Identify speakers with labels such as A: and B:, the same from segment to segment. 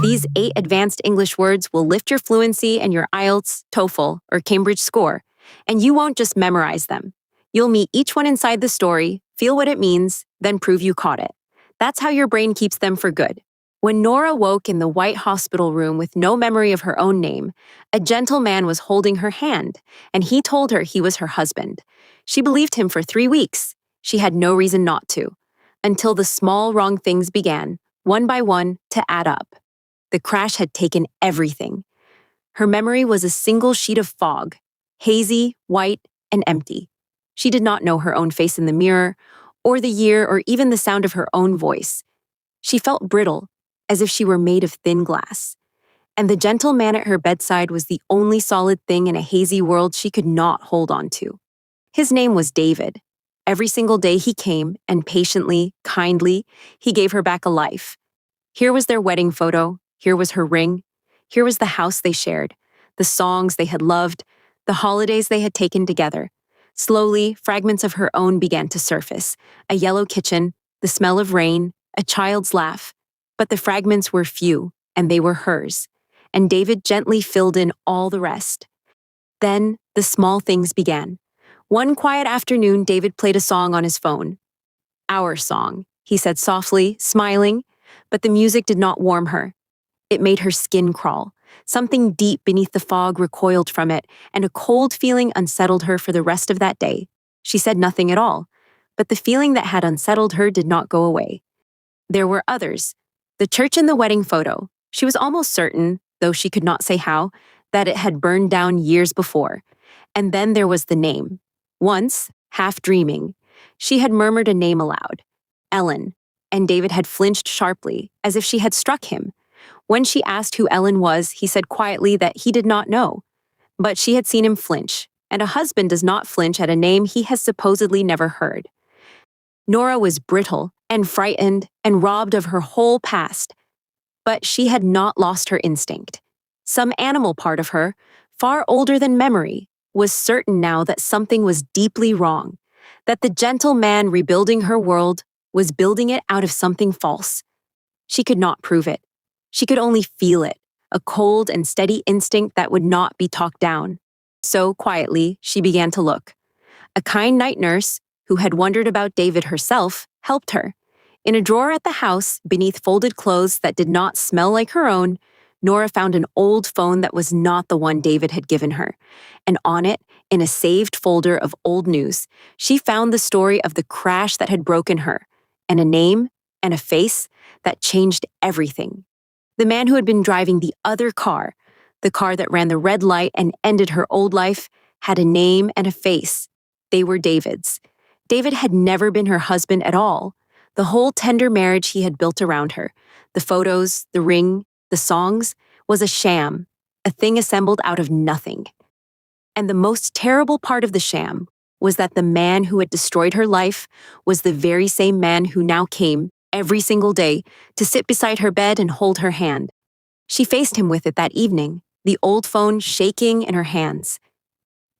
A: These 8 advanced English words will lift your fluency and your IELTS, TOEFL, or Cambridge score. And you won't just memorize them. You'll meet each one inside the story, feel what it means, then prove you caught it. That's how your brain keeps them for good. When Nora woke in the white hospital room with no memory of her own name, a gentle man was holding her hand, and he told her he was her husband. She believed him for 3 weeks. She had no reason not to, until the small wrong things began, one by one, to add up. The crash had taken everything. Her memory was a single sheet of fog, hazy, white, and empty. She did not know her own face in the mirror, or the year, or even the sound of her own voice. She felt brittle, as if she were made of thin glass. And the gentle man at her bedside was the only solid thing in a hazy world she could not hold on to. His name was David. Every single day he came, and patiently, kindly, he gave her back a life. Here was their wedding photo, here was her ring, here was the house they shared, the songs they had loved, the holidays they had taken together. Slowly, fragments of her own began to surface, a yellow kitchen, the smell of rain, a child's laugh. But the fragments were few, and they were hers, and David gently filled in all the rest. Then, the small things began. One quiet afternoon, David played a song on his phone. "Our song," he said softly, smiling, but the music did not warm her. It made her skin crawl. Something deep beneath the fog recoiled from it, and a cold feeling unsettled her for the rest of that day. She said nothing at all, but the feeling that had unsettled her did not go away. There were others. The church and the wedding photo. She was almost certain, though she could not say how, that it had burned down years before. And then there was the name. Once, half dreaming, she had murmured a name aloud, Ellen, and David had flinched sharply, as if she had struck him. When she asked who Ellen was, he said quietly that he did not know. But she had seen him flinch, and a husband does not flinch at a name he has supposedly never heard. Nora was brittle and frightened and robbed of her whole past. But she had not lost her instinct. Some animal part of her, far older than memory, was certain now that something was deeply wrong, that the gentle man rebuilding her world was building it out of something false. She could not prove it. She could only feel it, a cold and steady instinct that would not be talked down. So quietly, she began to look. A kind night nurse, who had wondered about David herself, helped her. In a drawer at the house, beneath folded clothes that did not smell like her own, Nora found an old phone that was not the one David had given her. And on it, in a saved folder of old news, she found the story of the crash that had broken her, and a name and a face that changed everything. The man who had been driving the other car, the car that ran the red light and ended her old life, had a name and a face. They were David's. David had never been her husband at all. The whole tender marriage he had built around her, the photos, the ring, the songs, was a sham, a thing assembled out of nothing. And the most terrible part of the sham was that the man who had destroyed her life was the very same man who now came, every single day, to sit beside her bed and hold her hand. She faced him with it that evening, the old phone shaking in her hands.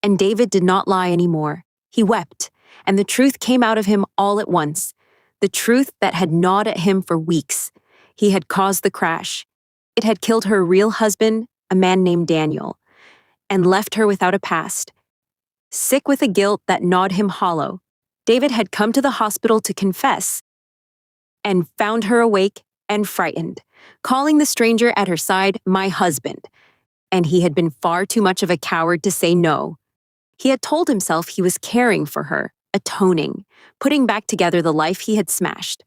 A: And David did not lie anymore. He wept, and the truth came out of him all at once. The truth that had gnawed at him for weeks. He had caused the crash. It had killed her real husband, a man named Daniel, and left her without a past. Sick with a guilt that gnawed him hollow, David had come to the hospital to confess and found her awake and frightened, calling the stranger at her side my husband. And he had been far too much of a coward to say no. He had told himself he was caring for her, atoning, putting back together the life he had smashed.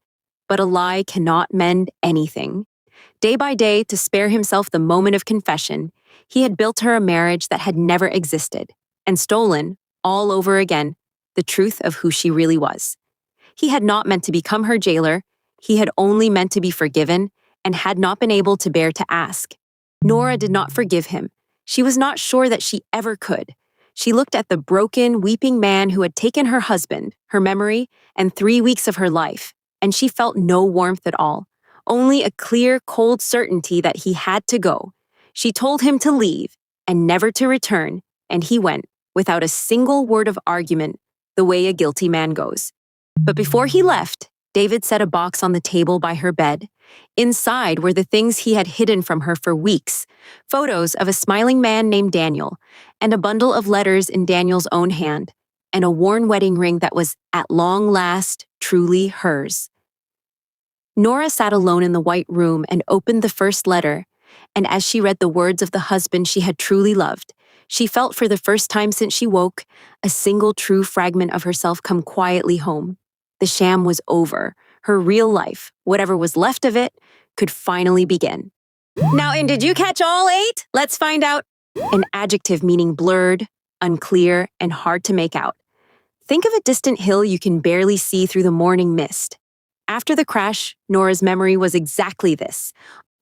A: But a lie cannot mend anything. Day by day, to spare himself the moment of confession, he had built her a marriage that had never existed, and stolen, all over again, the truth of who she really was. He had not meant to become her jailer. He had only meant to be forgiven, and had not been able to bear to ask. Nora did not forgive him. She was not sure that she ever could. She looked at the broken, weeping man who had taken her husband, her memory, and 3 weeks of her life, and she felt no warmth at all, only a clear, cold certainty that he had to go. She told him to leave and never to return, and he went, without a single word of argument, the way a guilty man goes. But before he left, David set a box on the table by her bed, Inside were the things he had hidden from her for weeks: photos of a smiling man named Daniel, and a bundle of letters in Daniel's own hand, and a worn wedding ring that was, at long last, truly hers. Nora sat alone in the white room and opened the first letter, and as she read the words of the husband she had truly loved, she felt for the first time since she woke a single true fragment of herself come quietly home. The sham was over. Her real life, whatever was left of it, could finally begin. Now, and did you catch all 8? Let's find out. An adjective meaning blurred, unclear, and hard to make out. Think of a distant hill you can barely see through the morning mist. After the crash, Nora's memory was exactly this,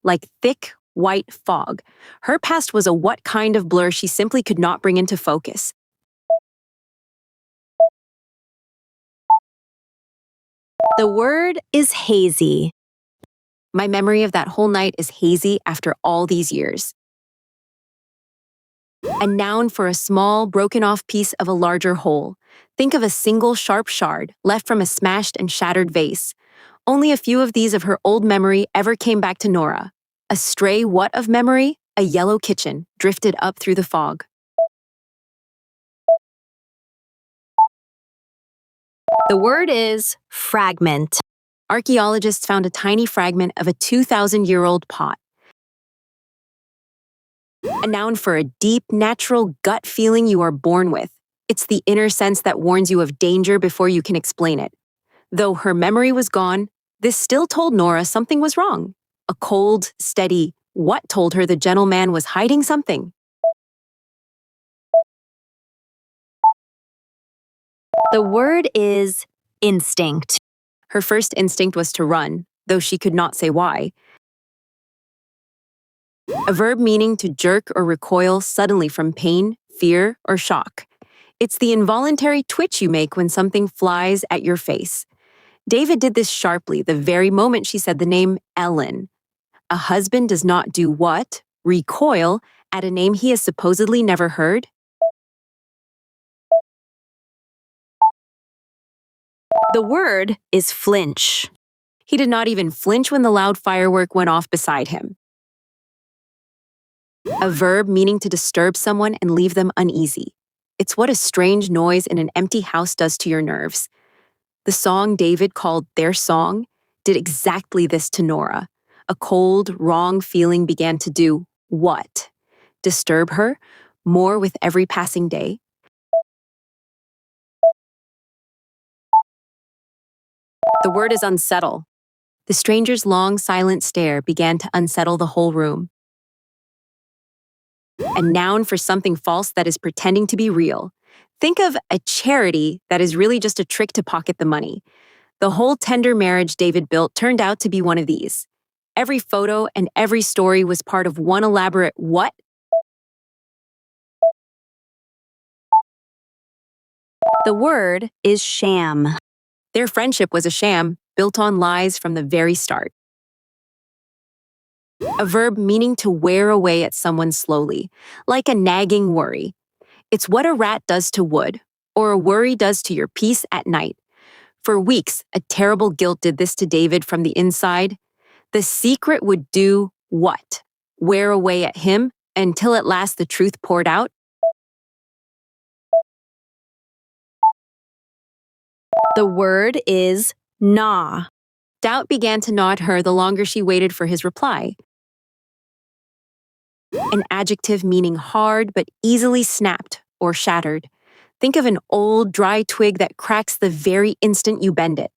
A: like thick, white fog. Her past was a what kind of blur she simply could not bring into focus.
B: The word is hazy.
A: My memory of that whole night is hazy after all these years. A noun for a small, broken-off piece of a larger whole. Think of a single sharp shard left from a smashed and shattered vase. Only a few of these of her old memory ever came back to Nora. A stray what of memory? A yellow kitchen, drifted up through the fog.
B: The word is fragment.
A: Archaeologists found a tiny fragment of a 2,000-year-old pot. A noun for a deep, natural gut feeling you are born with. It's the inner sense that warns you of danger before you can explain it. Though her memory was gone, this still told Nora something was wrong. A cold, steady what told her the gentleman was hiding something.
B: The word is instinct.
A: Her first instinct was to run, though she could not say why. A verb meaning to jerk or recoil suddenly from pain, fear, or shock. It's the involuntary twitch you make when something flies at your face. David did this sharply the very moment she said the name Ellen. A husband does not do what? Recoil at a name he has supposedly never heard?
B: The word is flinch.
A: He did not even flinch when the loud firework went off beside him. A verb meaning to disturb someone and leave them uneasy. It's what a strange noise in an empty house does to your nerves. The song David called their song did exactly this to Nora. A cold, wrong feeling began to do what? Disturb her more with every passing day. The word is unsettle. The stranger's long, silent stare began to unsettle the whole room. A noun for something false that is pretending to be real. Think of a charity that is really just a trick to pocket the money. The whole tender marriage David built turned out to be one of these. Every photo and every story was part of one elaborate what?
B: The word is sham.
A: Their friendship was a sham, built on lies from the very start. A verb meaning to wear away at someone slowly, like a nagging worry. It's what a rat does to wood, or a worry does to your peace at night. For weeks, a terrible guilt did this to David from the inside. The secret would do what? Wear away at him until at last the truth poured out?
B: The word is gnaw.
A: Doubt began to gnaw at her the longer she waited for his reply. An adjective meaning hard but easily snapped or shattered. Think of an old, dry twig that cracks the very instant you bend it.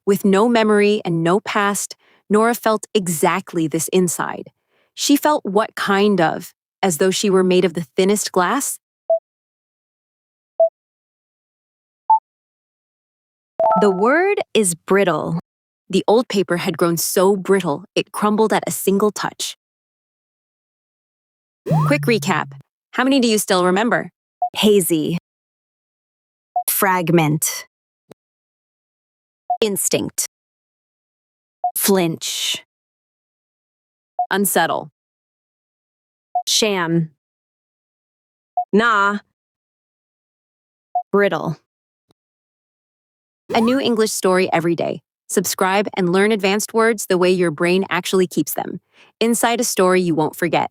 A: With no memory and no past, Nora felt exactly this inside. She felt what kind of, as though she were made of the thinnest glass?
B: The word is brittle.
A: The old paper had grown so brittle, it crumbled at a single touch. Quick recap. How many do you still remember?
B: Hazy. Fragment. Instinct. Flinch.
A: Unsettle.
B: Sham. Gnaw. Brittle.
A: A new English story every day. Subscribe and learn advanced words the way your brain actually keeps them, inside a story you won't forget.